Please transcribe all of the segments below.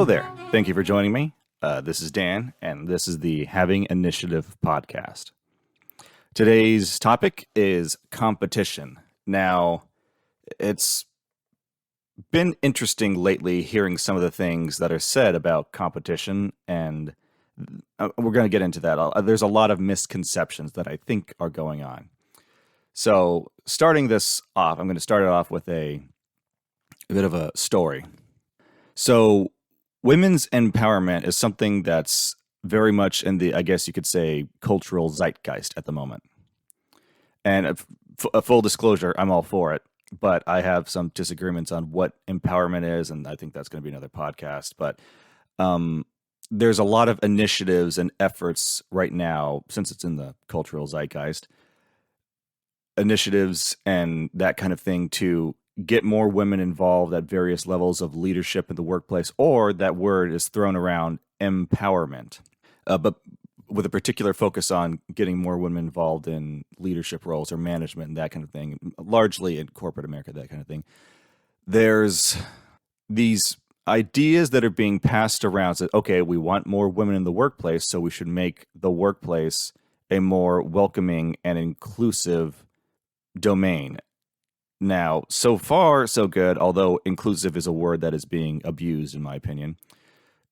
Hello there. Thank you for joining me. This is Dan, and this is the Having Initiative podcast. Today's topic is competition. Now, it's been interesting lately hearing some of the things that are said about competition, and we're going to get into that. There's a lot of misconceptions that I think are going on. So, starting this off, I'm going to start it off with a bit of a story. So, women's empowerment is something that's very much in the, I guess you could say, cultural zeitgeist at the moment. And a full disclosure, I'm all for it, but I have some disagreements on what empowerment is, and I think that's going to be another podcast. But there's a lot of initiatives and efforts right now, since it's in the cultural zeitgeist, initiatives and that kind of thing to get more women involved at various levels of leadership in the workplace, or that word is thrown around, empowerment, but with a particular focus on getting more women involved in leadership roles or management and that kind of thing, largely in corporate America, that kind of thing. There's these ideas that are being passed around that, okay, we want more women in the workplace, so we should make the workplace a more welcoming and inclusive domain. Now, so far, so good, although inclusive is a word that is being abused, in my opinion.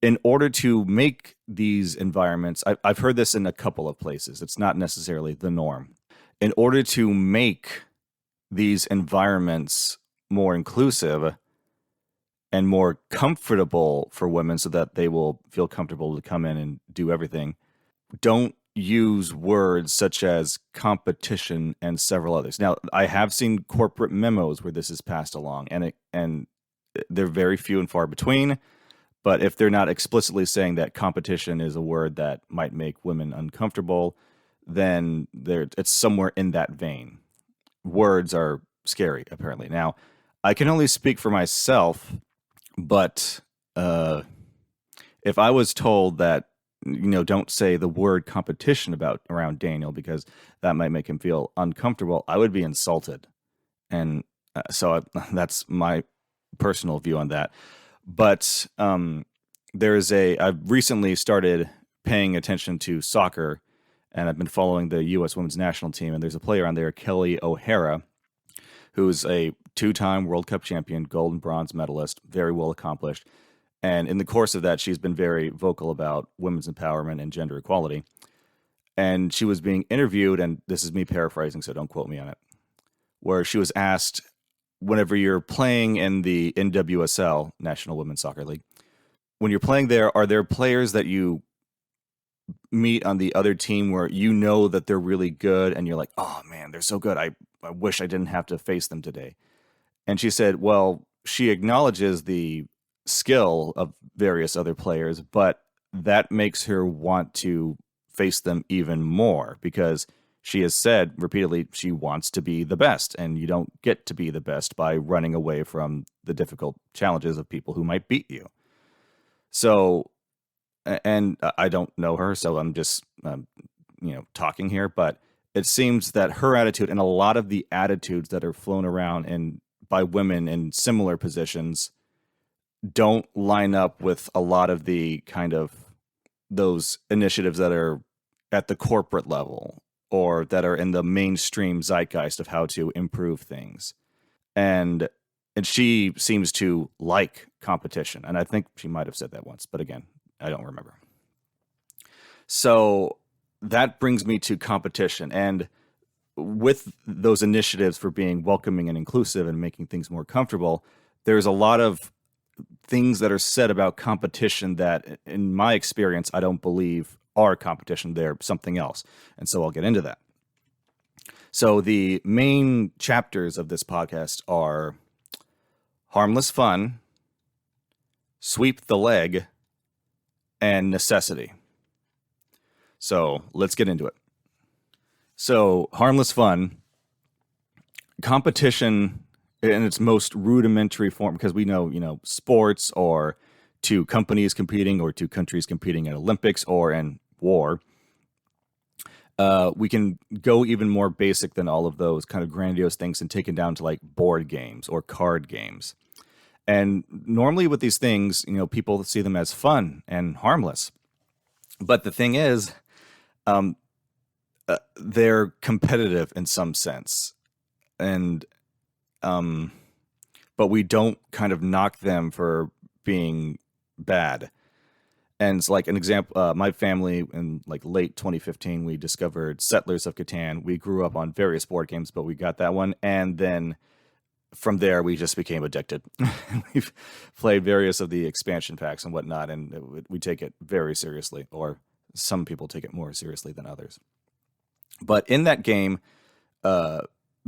In order to make these environments, I've heard this in a couple of places. It's not necessarily the norm. In order to make these environments more inclusive and more comfortable for women so that they will feel comfortable to come in and do everything, don't use words such as competition and several others. Now, I have seen corporate memos where this is passed along, and they're very few and far between. But if they're not explicitly saying that competition is a word that might make women uncomfortable, then it's somewhere in that vein. Words are scary, apparently. Now, I can only speak for myself, but if I was told that, don't say the word competition around Daniel because that might make him feel uncomfortable, I would be insulted. And that's my personal view on that. But I've recently started paying attention to soccer, and I've been following the U.S. women's national team, and there's a player on there, Kelley O'Hara, who's a two-time World Cup champion, gold and bronze medalist, very well accomplished. And in the course of that, she's been very vocal about women's empowerment and gender equality. And she was being interviewed, and this is me paraphrasing, so don't quote me on it, where she was asked, whenever you're playing in the NWSL, National Women's Soccer League, when you're playing there, are there players that you meet on the other team where you know that they're really good and you're like, oh man, they're so good, I wish I didn't have to face them today? And she said, well, she acknowledges the skill of various other players, but that makes her want to face them even more because she has said repeatedly she wants to be the best, and you don't get to be the best by running away from the difficult challenges of people who might beat you. So, and I don't know her, so I'm just, talking here, but it seems that her attitude and a lot of the attitudes that are flown around by women in similar positions don't line up with a lot of the kind of those initiatives that are at the corporate level or that are in the mainstream zeitgeist of how to improve things. And she seems to like competition. And I think she might have said that once, but again, I don't remember. So that brings me to competition. And with those initiatives for being welcoming and inclusive and making things more comfortable, there's a lot of things that are said about competition that, in my experience, I don't believe are competition. They're something else. And so I'll get into that. So the main chapters of this podcast are Harmless Fun, Sweep the Leg, and Necessity. So let's get into it. So Harmless Fun, competition in its most rudimentary form, because we know, sports or two companies competing or two countries competing at Olympics or in war. We can go even more basic than all of those kind of grandiose things and take it down to like board games or card games. And normally with these things, people see them as fun and harmless. But the thing is, um, they're competitive in some sense, and um, but we don't kind of knock them for being bad. And it's like an example, my family in like late 2015, we discovered Settlers of Catan. We grew up on various board games, but we got that one. And then from there, we just became addicted. We've played various of the expansion packs and whatnot, and we take it very seriously, or some people take it more seriously than others. But in that game, uh,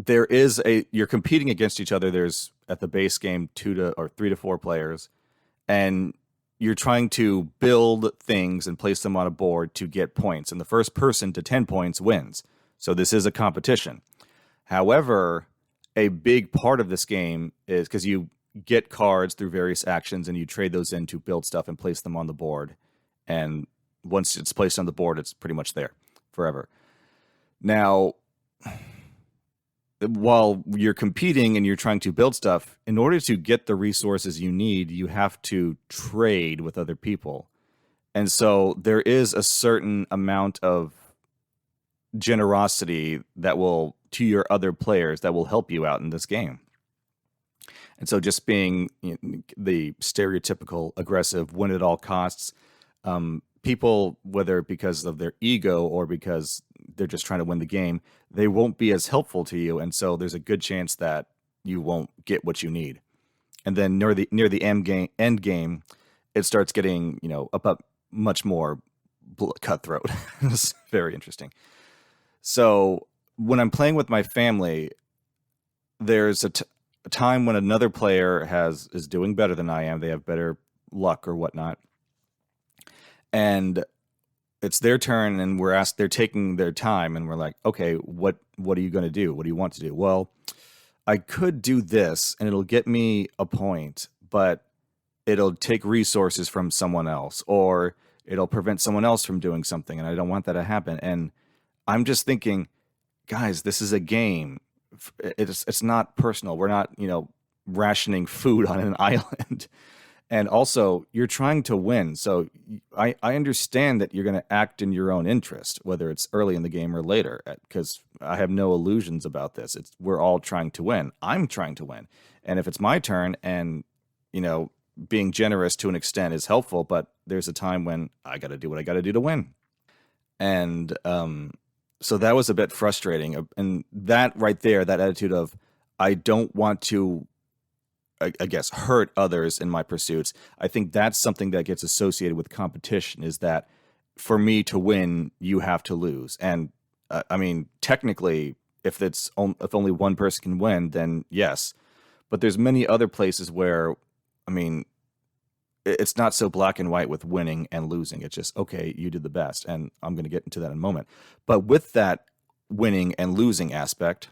you're competing against each other. There's at the base game 3 to 4 players, and you're trying to build things and place them on a board to get points. And the first person to 10 points wins. So this is a competition. However, a big part of this game is because you get cards through various actions and you trade those in to build stuff and place them on the board. And once it's placed on the board, it's pretty much there forever. Now, while you're competing and you're trying to build stuff, in order to get the resources you need, you have to trade with other people. And so there is a certain amount of generosity to your other players that will help you out in this game. And so just being the stereotypical aggressive win at all costs, people, whether because of their ego or because they're just trying to win the game, they won't be as helpful to you. And so there's a good chance that you won't get what you need. And then near the end game, it starts getting, up much more cutthroat. It's very interesting. So when I'm playing with my family, there's a time when another player is doing better than I am. They have better luck or whatnot. And it's their turn, and they're taking their time, and we're like, okay, what are you going to do? What do you want to do? Well, I could do this, and it'll get me a point, but it'll take resources from someone else, or it'll prevent someone else from doing something, and I don't want that to happen. And I'm just thinking, guys, this is a game. It's not personal. We're not, rationing food on an island. And also, you're trying to win. So I understand that you're going to act in your own interest, whether it's early in the game or later, because I have no illusions about this. We're all trying to win. I'm trying to win. And if it's my turn and, being generous to an extent is helpful, but there's a time when I got to do what I got to do to win. And so that was a bit frustrating. And that right there, that attitude of, I don't want to, I guess, hurt others in my pursuits. I think that's something that gets associated with competition, is that for me to win, you have to lose. And I mean, technically, if only one person can win, then yes. But there's many other places where, I mean, it's not so black and white with winning and losing. It's just, okay, you did the best. And I'm going to get into that in a moment. But with that winning and losing aspect,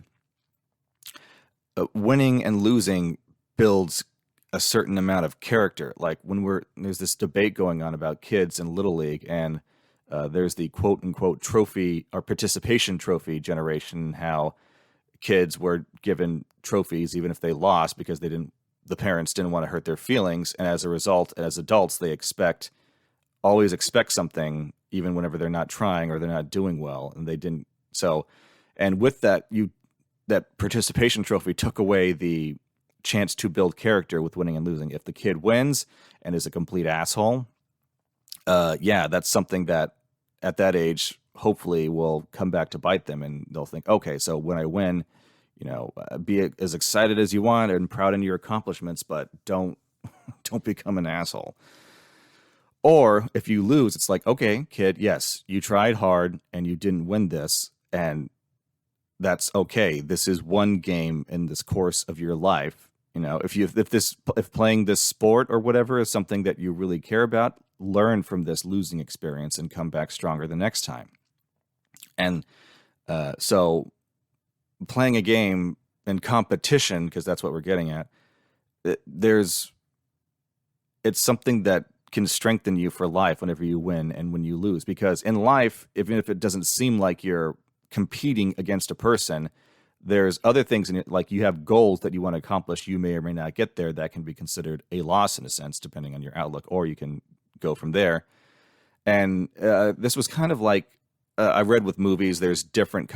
winning and losing builds a certain amount of character. Like there's this debate going on about kids in Little League, and there's the quote unquote trophy or participation trophy generation, how kids were given trophies even if they lost because the parents didn't want to hurt their feelings. And as a result, as adults, they always expect something, even whenever they're not trying or they're not doing well. And they didn't. So, and with that, that participation trophy took away the chance to build character with winning and losing. If the kid wins and is a complete asshole, that's something that at that age hopefully will come back to bite them, and they'll think, okay, so when I win, be as excited as you want and proud in your accomplishments, but don't become an asshole. Or if you lose, it's like, okay, kid, yes, you tried hard and you didn't win this, and that's okay. This is one game in this course of your life. If playing this sport or whatever is something that you really care about, learn from this losing experience and come back stronger the next time. And so playing a game in competition, because that's what we're getting at, it's something that can strengthen you for life whenever you win and when you lose. Because in life, even if it doesn't seem like you're competing against a person, There's other things in it, like you have goals that you want to accomplish. You may or may not get there. That can be considered a loss in a sense, depending on your outlook, or you can go from there. And this was kind of like I read with movies. There's different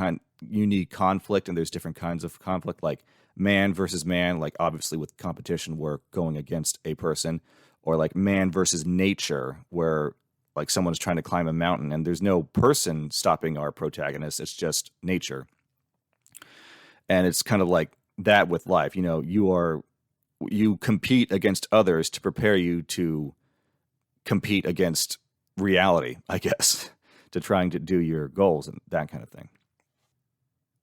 you need conflict, and there's different kinds of conflict, like man versus man. Like obviously with competition, we're going against a person, or like man versus nature, where like someone's trying to climb a mountain, and there's no person stopping our protagonist. It's just nature, and it's kind of like that with life. You compete against others to prepare you to compete against reality, I guess, to trying to do your goals and that kind of thing.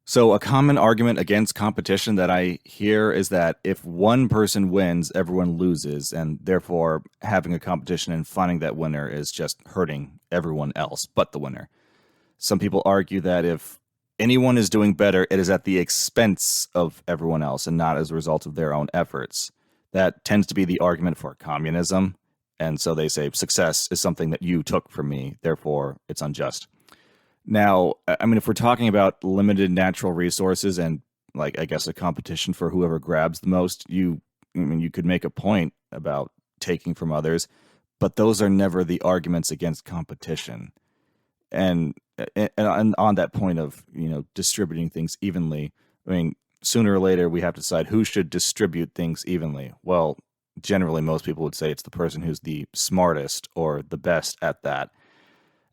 So, a common argument against competition that I hear is that if one person wins, everyone loses, and therefore having a competition and finding that winner is just hurting everyone else but the winner. Some people argue that if anyone is doing better, it is at the expense of everyone else and not as a result of their own efforts. That tends to be the argument for communism. And so they say success is something that you took from me, therefore it's unjust. Now, I mean, if we're talking about limited natural resources and like I guess a competition for whoever grabs the most, I mean, you could make a point about taking from others, but those are never the arguments against competition. And on that point of distributing things evenly, I mean, sooner or later we have to decide who should distribute things evenly. Well, generally most people would say it's the person who's the smartest or the best at that.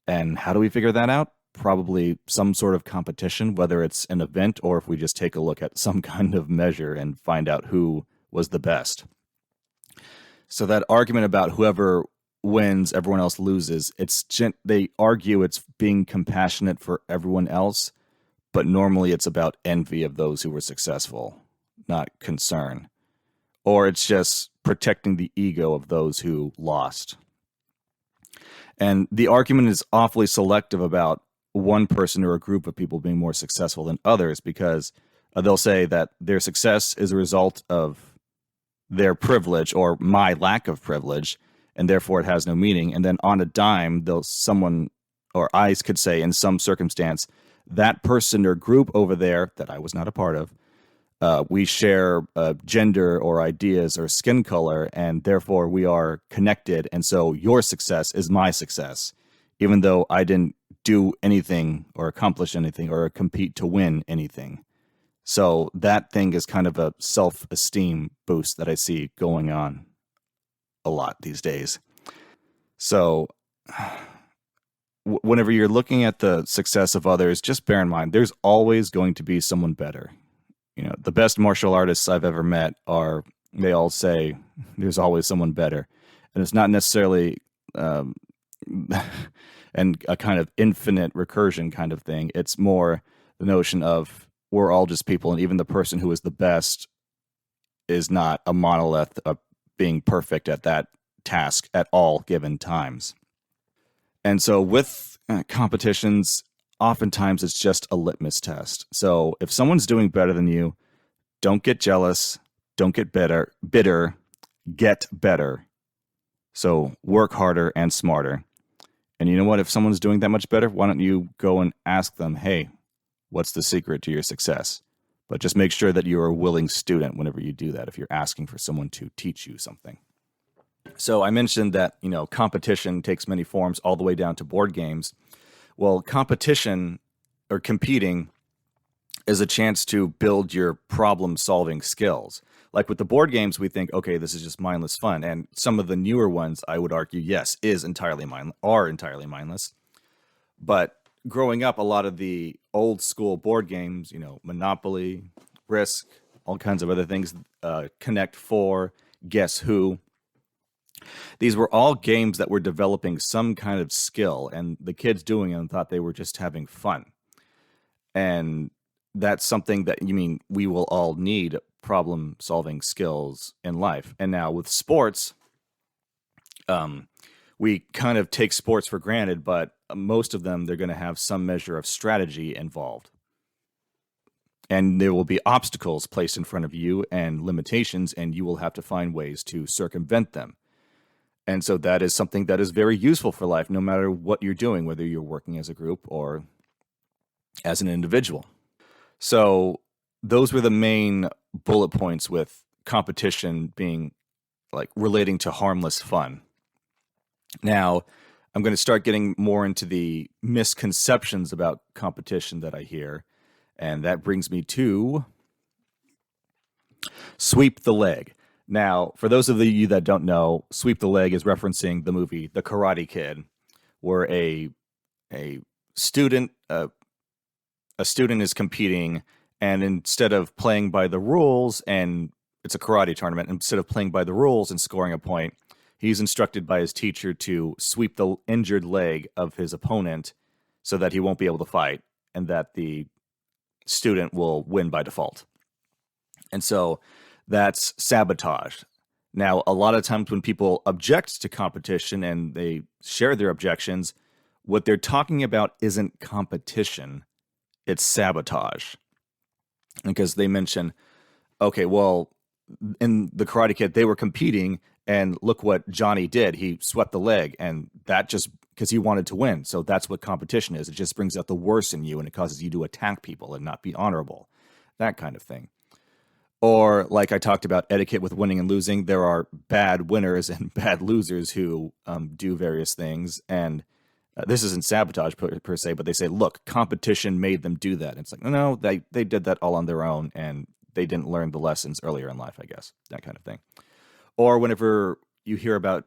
And how do we figure that out? Probably some sort of competition, whether it's an event or if we just take a look at some kind of measure and find out who was the best. So that argument about whoever wins, everyone else loses, they argue it's being compassionate for everyone else, but normally it's about envy of those who were successful, not concern. Or it's just protecting the ego of those who lost. And the argument is awfully selective about one person or a group of people being more successful than others because they'll say that their success is a result of their privilege or my lack of privilege, and therefore it has no meaning. And then on a dime, someone or I could say in some circumstance, that person or group over there that I was not a part of, we share gender or ideas or skin color, and therefore we are connected. And so your success is my success, even though I didn't do anything or accomplish anything or compete to win anything. So that thing is kind of a self-esteem boost that I see going on a lot these days. So whenever you're looking at the success of others, just bear in mind there's always going to be someone better. The best martial artists I've ever met they all say there's always someone better. And it's not necessarily and a kind of infinite recursion kind of thing. It's more the notion of we're all just people, and even the person who is the best is not a monolith of being perfect at that task at all given times. And so with competitions, oftentimes it's just a litmus test. So if someone's doing better than you, don't get jealous, don't get bitter, get better. So work harder and smarter. And you know what? If someone's doing that much better, why don't you go and ask them, hey, what's the secret to your success? But just make sure that you're a willing student whenever you do that, if you're asking for someone to teach you something. So I mentioned that, competition takes many forms all the way down to board games. Well, competition or competing is a chance to build your problem-solving skills. Like with the board games, we think, okay, this is just mindless fun. And some of the newer ones, I would argue, yes, are entirely mindless. But growing up, a lot of the old school board games, Monopoly, Risk, all kinds of other things, Connect Four, Guess Who. These were all games that were developing some kind of skill, and the kids doing them thought they were just having fun. And that's something that we will all need problem solving skills in life. And now with sports, we kind of take sports for granted, but most of them, they're going to have some measure of strategy involved. And there will be obstacles placed in front of you and limitations, and you will have to find ways to circumvent them. And so that is something that is very useful for life, no matter what you're doing, whether you're working as a group or as an individual. So those were the main bullet points with competition being like relating to harmless fun. Now, I'm going to start getting more into the misconceptions about competition that I hear. And that brings me to sweep the leg. Now, for those of you that don't know, sweep the leg is referencing the movie The Karate Kid, where a student a student is competing, and instead of playing by the rules, and it's a karate tournament, instead of playing by the rules and scoring a point, he's instructed by his teacher to sweep the injured leg of his opponent so that he won't be able to fight, and that the student will win by default. And so that's sabotage. Now, a lot of times when people object to competition and they share their objections, what they're talking about isn't competition, it's sabotage. Because they mention, okay, well, in the Karate Kid, they were competing, and look what Johnny did. He swept the leg, and that just because he wanted to win. So that's what competition is. It just brings out the worst in you, and it causes you to attack people and not be honorable, that kind of thing. Or, like I talked about etiquette with winning and losing, there are bad winners and bad losers who do various things. And this isn't sabotage per se, but they say, look, competition made them do that. And it's like, no, they did that all on their own, and they didn't learn the lessons earlier in life, I guess, that kind of thing. Or whenever you hear about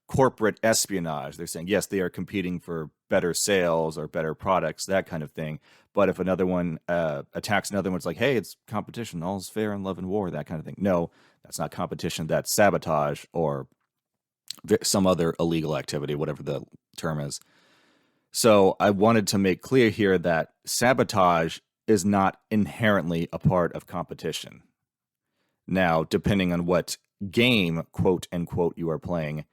corporate espionage, they're saying, yes, they are competing for better sales or better products, that kind of thing. But if another one attacks another one, it's like, hey, it's competition. All's fair in love and war, that kind of thing. No, that's not competition. That's sabotage or some other illegal activity, whatever the term is. So I wanted to make clear here that sabotage is not inherently a part of competition. Now, depending on what game, quote unquote, you are playing,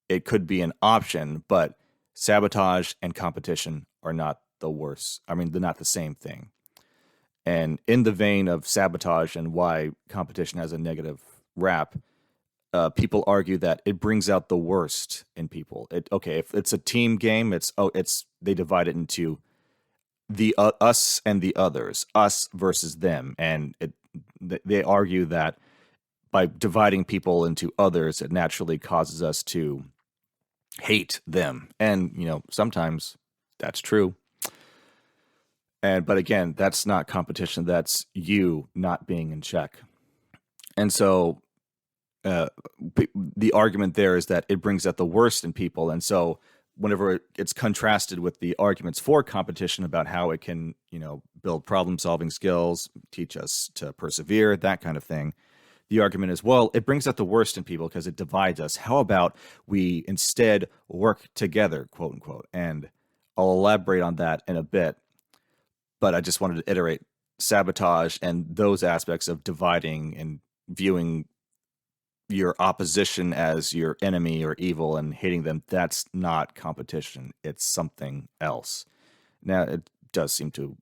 it could be an option, but sabotage and competition are not the worst. I mean, they're not the same thing. And in the vein of sabotage and why competition has a negative rap, people argue that it brings out the worst in people. Okay, if it's a team game, it's they divide it into the us and the others, us versus them, and they argue that by dividing people into others, it naturally causes us to hate them. And, sometimes that's true. But again, that's not competition. That's you not being in check. And so the argument there is that it brings out the worst in people. And so whenever it's contrasted with the arguments for competition about how it can, build problem solving skills, teach us to persevere, that kind of thing, the argument is, well, it brings out the worst in people because it divides us. How about we instead work together, quote unquote? And I'll elaborate on that in a bit. But I just wanted to iterate sabotage and those aspects of dividing and viewing your opposition as your enemy or evil and hating them. That's not competition. It's something else. Now, it does seem to,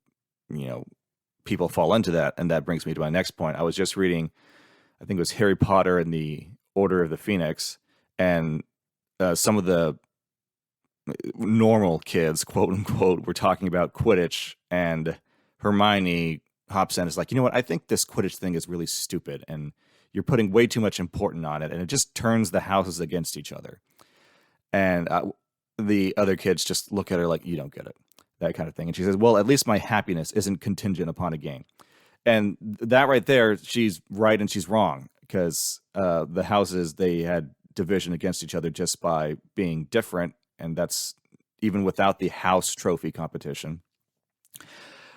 people fall into that. And that brings me to my next point. I was just reading, I think it was Harry Potter and the Order of the Phoenix, and some of the normal kids, quote unquote, were talking about Quidditch, and Hermione hops in and is like, you know what, I think this Quidditch thing is really stupid, and you're putting way too much importance on it, and it just turns the houses against each other. And the other kids just look at her like, you don't get it, that kind of thing. And she says, well, at least my happiness isn't contingent upon a game. And that right there, she's right and she's wrong, because the houses, they had division against each other just by being different, and that's even without the house trophy competition.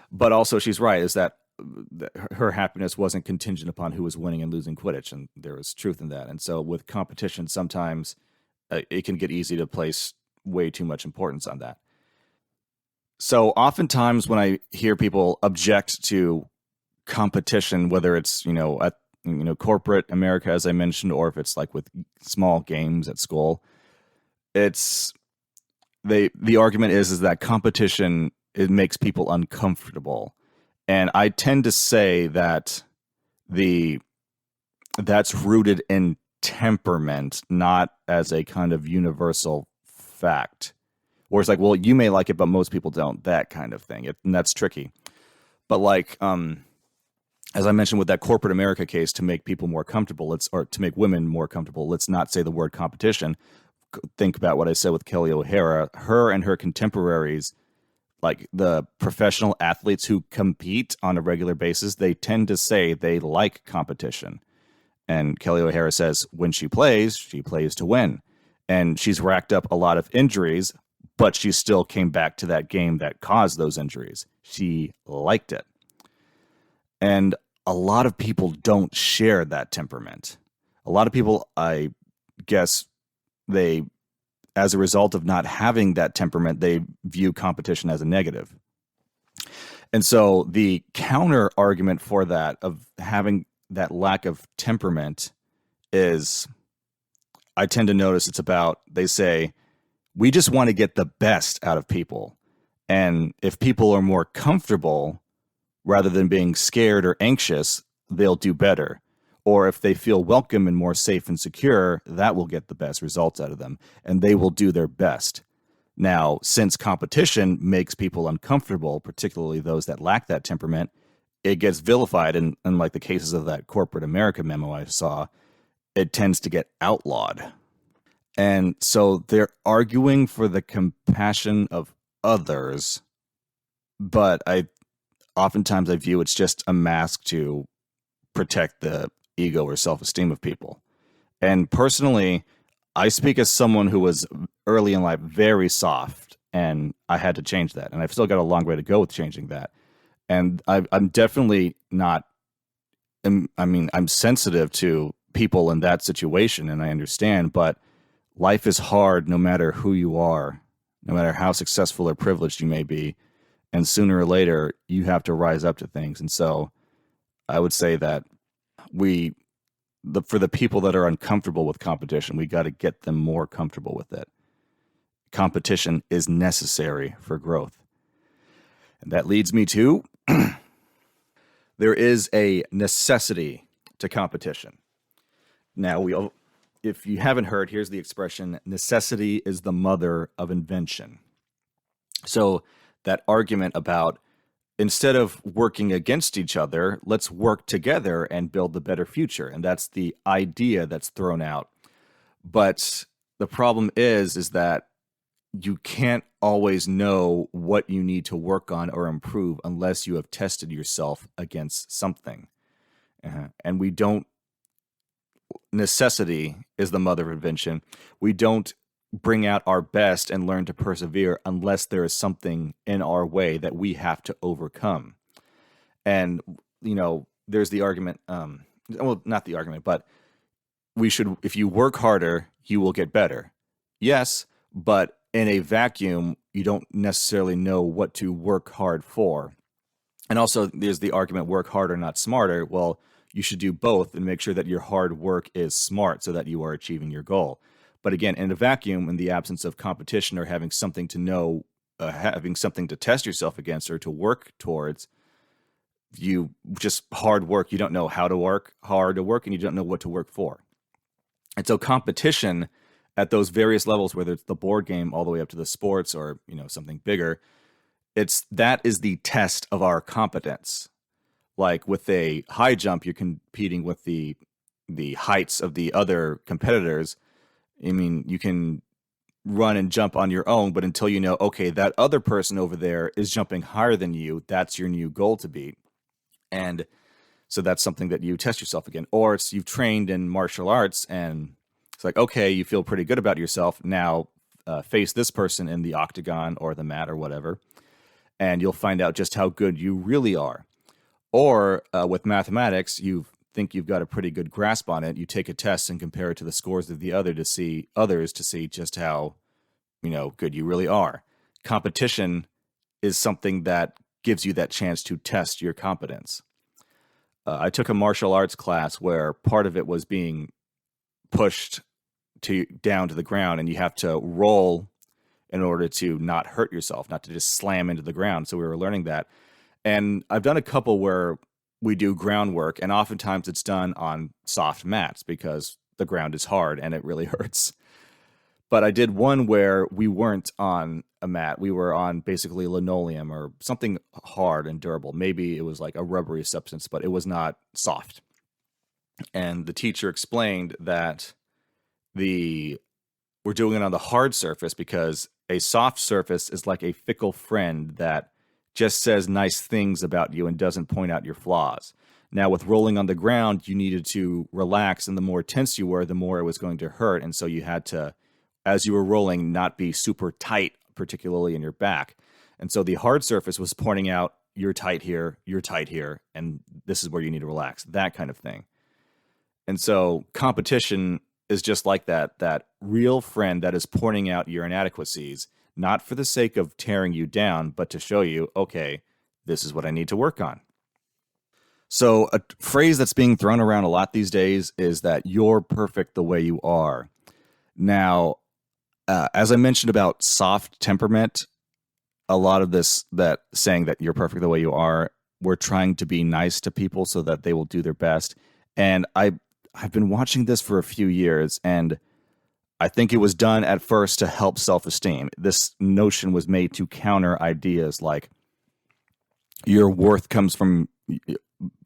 But also she's right, is that her happiness wasn't contingent upon who was winning and losing Quidditch, and there was truth in that. And so with competition, sometimes it can get easy to place way too much importance on that. So oftentimes when I hear people object to competition, whether it's at corporate America, as I mentioned, or if it's like with small games at school, it's the argument is that competition, it makes people uncomfortable. And I tend to say that that's rooted in temperament, not as a kind of universal fact. Where it's like, well, you may like it, but most people don't, that kind of thing. And that's tricky. But like as I mentioned with that corporate America case, to make people more comfortable, or to make women more comfortable, let's not say the word competition. Think about what I said with Kelley O'Hara. Her and her contemporaries, like the professional athletes who compete on a regular basis, they tend to say they like competition. And Kelley O'Hara says when she plays to win. And she's racked up a lot of injuries, but she still came back to that game that caused those injuries. She liked it. And a lot of people don't share that temperament. A lot of people, I guess, they, as a result of not having that temperament, they view competition as a negative. And so the counter argument for that, of having that lack of temperament, is I tend to notice it's about, they say, we just want to get the best out of people. And if people are more comfortable rather than being scared or anxious, they'll do better. Or if they feel welcome and more safe and secure, that will get the best results out of them, and they will do their best. Now, since competition makes people uncomfortable, particularly those that lack that temperament, it gets vilified. And unlike the cases of that corporate America memo I saw, it tends to get outlawed. And so they're arguing for the compassion of others, but oftentimes I view it's just a mask to protect the ego or self-esteem of people. And personally, I speak as someone who was early in life very soft, and I had to change that. And I've still got a long way to go with changing that. And I'm definitely not, I'm sensitive to people in that situation, and I understand, but life is hard no matter who you are, no matter how successful or privileged you may be. And sooner or later, you have to rise up to things. And so I would say that for the people that are uncomfortable with competition, we got to get them more comfortable with it. Competition is necessary for growth. And that leads me to there is a necessity to competition. Now, if you haven't heard, here's the expression, necessity is the mother of invention. So that argument about, instead of working against each other, let's work together and build the better future. And that's the idea that's thrown out. But the problem is that you can't always know what you need to work on or improve unless you have tested yourself against something. And we don't, necessity is the mother of invention. We don't bring out our best and learn to persevere unless there is something in our way that we have to overcome. And, there's the argument, well, not the argument, but if you work harder, you will get better. Yes, but in a vacuum, you don't necessarily know what to work hard for. And also there's the argument, work harder, not smarter. Well, you should do both and make sure that your hard work is smart so that you are achieving your goal. But again, in a vacuum, in the absence of competition or having something to know, having something to test yourself against or to work towards, you just hard work. You don't know how to work hard to work, and you don't know what to work for. And so competition at those various levels, whether it's the board game all the way up to the sports or, something bigger, that is the test of our competence. Like with a high jump, you're competing with the heights of the other competitors. You can run and jump on your own, but until you know, okay, that other person over there is jumping higher than you, that's your new goal to beat. And so that's something that you test yourself again. Or you've trained in martial arts and it's like, okay, you feel pretty good about yourself. Now face this person in the octagon or the mat or whatever, and you'll find out just how good you really are. Or with mathematics, you think you've got a pretty good grasp on it. You take a test and compare it to the scores of the others to see just how, good you really are. Competition is something that gives you that chance to test your competence. I took a martial arts class where part of it was being pushed down to the ground, and you have to roll in order to not hurt yourself, not to just slam into the ground. So we were learning that. And I've done a couple where we do groundwork, and oftentimes it's done on soft mats because the ground is hard and it really hurts. But I did one where we weren't on a mat. We were on basically linoleum or something hard and durable. Maybe it was like a rubbery substance, but it was not soft. And the teacher explained that the we're doing it on the hard surface because a soft surface is like a fickle friend that just says nice things about you and doesn't point out your flaws. Now, with rolling on the ground, you needed to relax, and the more tense you were, the more it was going to hurt. And so you had to, as you were rolling, not be super tight, particularly in your back. And so the hard surface was pointing out, you're tight here, and this is where you need to relax, that kind of thing. And so competition is just like that real friend that is pointing out your inadequacies, not for the sake of tearing you down, but to show you, okay, this is what I need to work on. So a phrase that's being thrown around a lot these days is that you're perfect the way you are. Now, as I mentioned about soft temperament, a lot of this, that saying that you're perfect the way you are, we're trying to be nice to people so that they will do their best. And I've been watching this for a few years, and I think it was done at first to help self-esteem. This notion was made to counter ideas like your worth comes from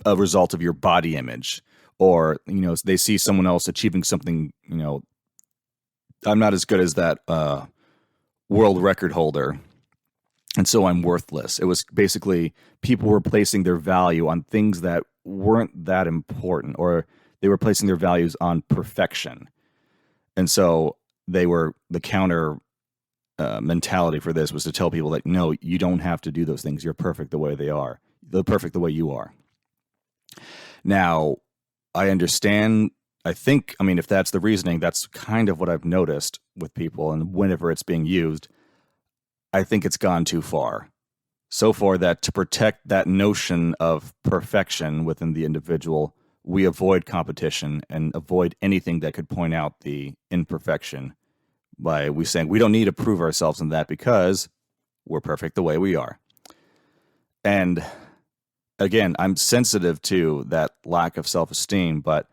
a result of your body image, or, they see someone else achieving something, I'm not as good as that world record holder, and so I'm worthless. It was basically people were placing their value on things that weren't that important, or they were placing their values on perfection. And so the counter mentality for this was to tell people that, no, you don't have to do those things. You're perfect the way they are. They're perfect the way you are. Now, I understand. If that's the reasoning, that's kind of what I've noticed with people. And whenever it's being used, I think it's gone too far. So far that to protect that notion of perfection within the individual, we avoid competition and avoid anything that could point out the imperfection by we saying we don't need to prove ourselves in that because we're perfect the way we are. And again, I'm sensitive to that lack of self-esteem, but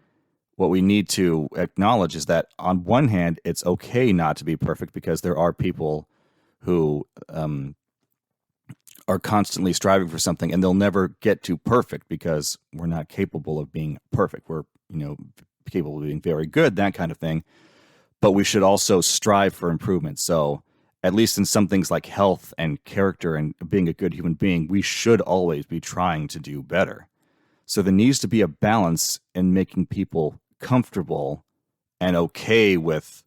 what we need to acknowledge is that on one hand, it's okay not to be perfect because there are people who are constantly striving for something, and they'll never get to perfect because we're not capable of being perfect. We're, capable of being very good, that kind of thing. But we should also strive for improvement. So at least in some things like health and character and being a good human being, we should always be trying to do better. So there needs to be a balance in making people comfortable and okay with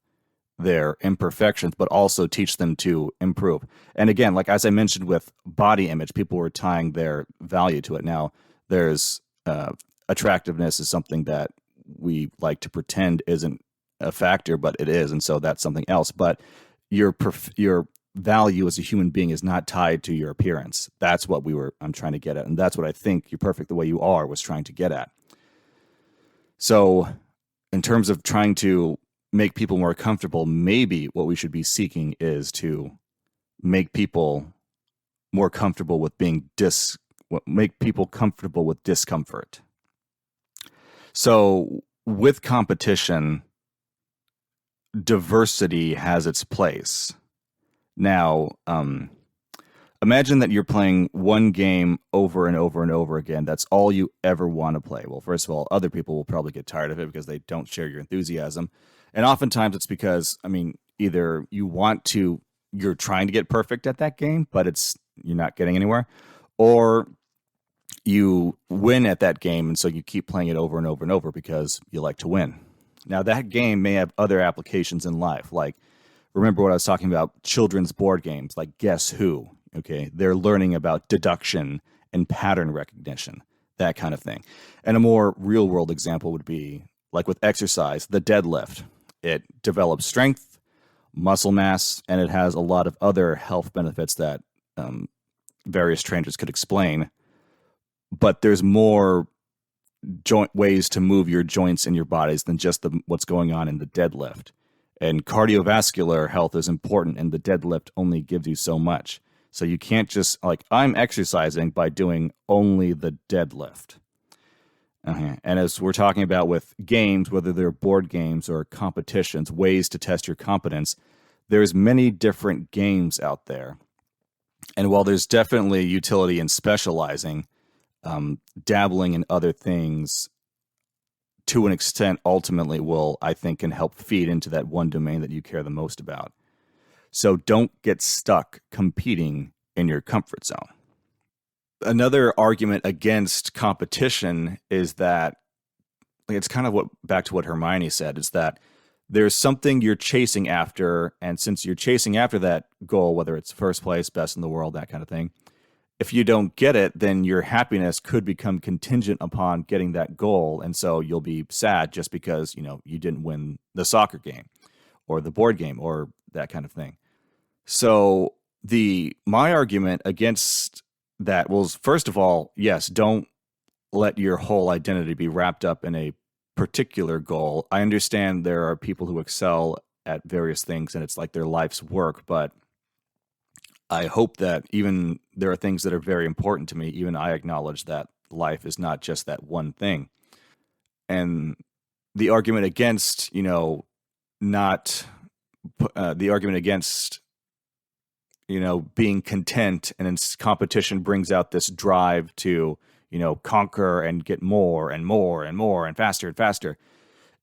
their imperfections, but also teach them to improve. And again, like as I mentioned with body image, people were tying their value to it. Now, there's attractiveness is something that we like to pretend isn't a factor, but it is, and so that's something else. But your value as a human being is not tied to your appearance. That's what I'm trying to get at, and that's what I think You're Perfect the Way You Are was trying to get at. So, in terms of trying to make people more comfortable, maybe what we should be seeking is to make people more comfortable with make people comfortable with discomfort. So with competition, diversity has its place. Now, imagine that you're playing one game over and over and over again. That's all you ever want to play. Well, first of all, other people will probably get tired of it because they don't share your enthusiasm. And oftentimes it's because, either you're trying to get perfect at that game, but you're not getting anywhere, or you win at that game, and so you keep playing it over and over and over because you like to win. Now, that game may have other applications in life, like, remember what I was talking about, children's board games, like Guess Who, okay? They're learning about deduction and pattern recognition, that kind of thing. And a more real-world example would be, like with exercise, the deadlift. It develops strength, muscle mass, and it has a lot of other health benefits that various trainers could explain. But there's more ways to move your joints in your bodies than just what's going on in the deadlift. And cardiovascular health is important, and the deadlift only gives you so much. So you can't just, I'm exercising by doing only the deadlift. And as we're talking about with games, whether they're board games or competitions, ways to test your competence, there's many different games out there. And while there's definitely utility in specializing, dabbling in other things to an extent ultimately will, I think, can help feed into that one domain that you care the most about. So don't get stuck competing in your comfort zone. Another argument against competition is that, like, it's kind of what back to what Hermione said, is that there's something you're chasing after, and since you're chasing after that goal, whether it's first place, best in the world, that kind of thing, if you don't get it, then your happiness could become contingent upon getting that goal, and so you'll be sad just because you didn't win the soccer game or the board game or that kind of thing. So my argument against that was, first of all, yes, don't let your whole identity be wrapped up in a particular goal. I understand there are people who excel at various things and it's like their life's work, but I hope that even there are things that are very important to me. Even I acknowledge that life is not just that one thing. And the argument against, not the argument against, being content and in competition brings out this drive to, conquer and get more and more and more and faster,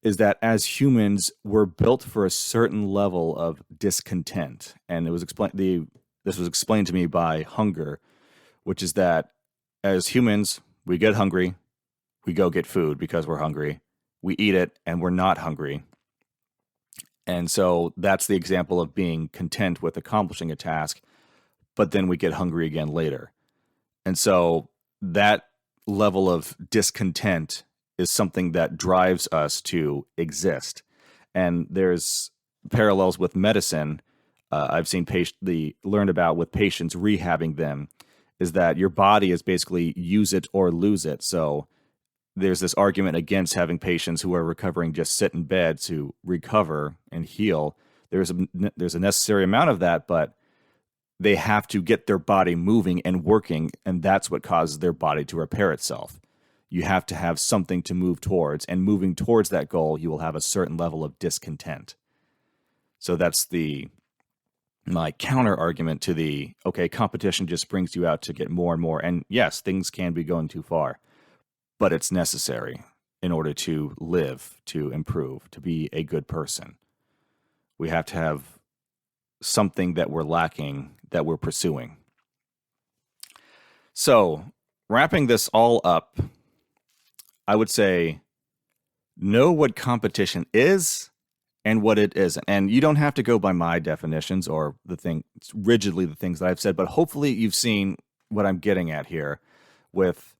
is that as humans, we're built for a certain level of discontent. And it was this was explained to me by hunger, which is that as humans, we get hungry, we go get food because we're hungry, we eat it, and we're not hungry. And so that's the example of being content with accomplishing a task, but then we get hungry again later. And so that level of discontent is something that drives us to exist. And there's parallels with medicine. I've seen learned about with patients rehabbing them, is that your body is basically use it or lose it. So there's this argument against having patients who are recovering just sit in bed to recover and heal. There's a necessary amount of that, but they have to get their body moving and working, and that's what causes their body to repair itself. You have to have something to move towards, and moving towards that goal, you will have a certain level of discontent. So that's my counter argument to competition just brings you out to get more and more. And yes, things can be going too far, but it's necessary in order to live, to improve, to be a good person. We have to have something that we're lacking that we're pursuing. So, wrapping this all up, I would say know what competition is and what it isn't. And you don't have to go by my definitions or rigidly the things that I've said, but hopefully you've seen what I'm getting at here with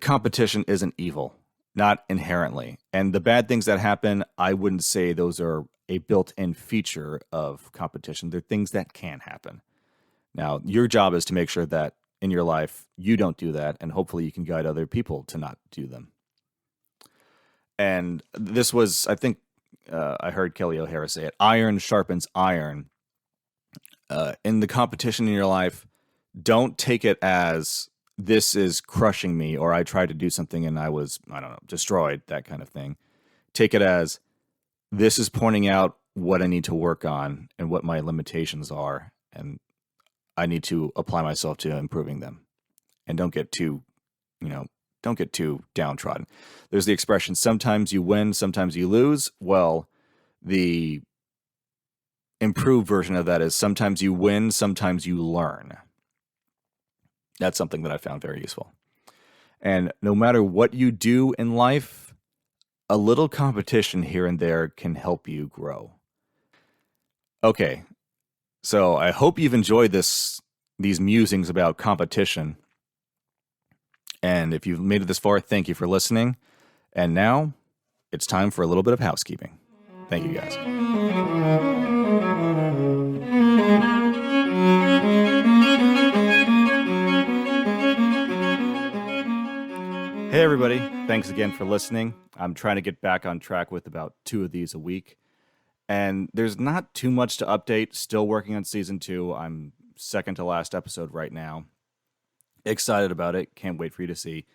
competition isn't evil, not inherently. And the bad things that happen, I wouldn't say those are a built-in feature of competition. They're things that can happen. Now, your job is to make sure that in your life you don't do that, and hopefully you can guide other people to not do them. And this was, I think, I heard Kelley O'Hara say it, iron sharpens iron. In the competition in your life, don't take it as this is crushing me, or I tried to do something and I was, destroyed, that kind of thing. Take it as this is pointing out what I need to work on and what my limitations are, and I need to apply myself to improving them. And don't get too downtrodden. There's the expression, sometimes you win, sometimes you lose. Well, the improved version of that is sometimes you win, sometimes you learn. That's something that I found very useful. And no matter what you do in life, a little competition here and there can help you grow. Okay, so I hope you've enjoyed these musings about competition. And if you've made it this far, thank you for listening. And now it's time for a little bit of housekeeping. Thank you, guys. Hey, everybody. Thanks again for listening. I'm trying to get back on track with about 2 of these a week. And there's not too much to update. Still working on season 2. I'm second to last episode right now. Excited about it. Can't wait for you to see.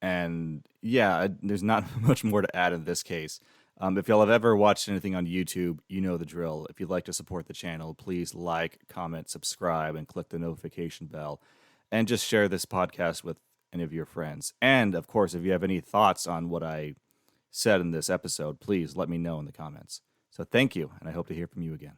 And yeah, there's not much more to add in this case. If y'all have ever watched anything on YouTube, you know the drill. If you'd like to support the channel, please like, comment, subscribe, and click the notification bell. And just share this podcast with any of your friends. And of course, if you have any thoughts on what I said in this episode, please let me know in the comments. So thank you, and I hope to hear from you again.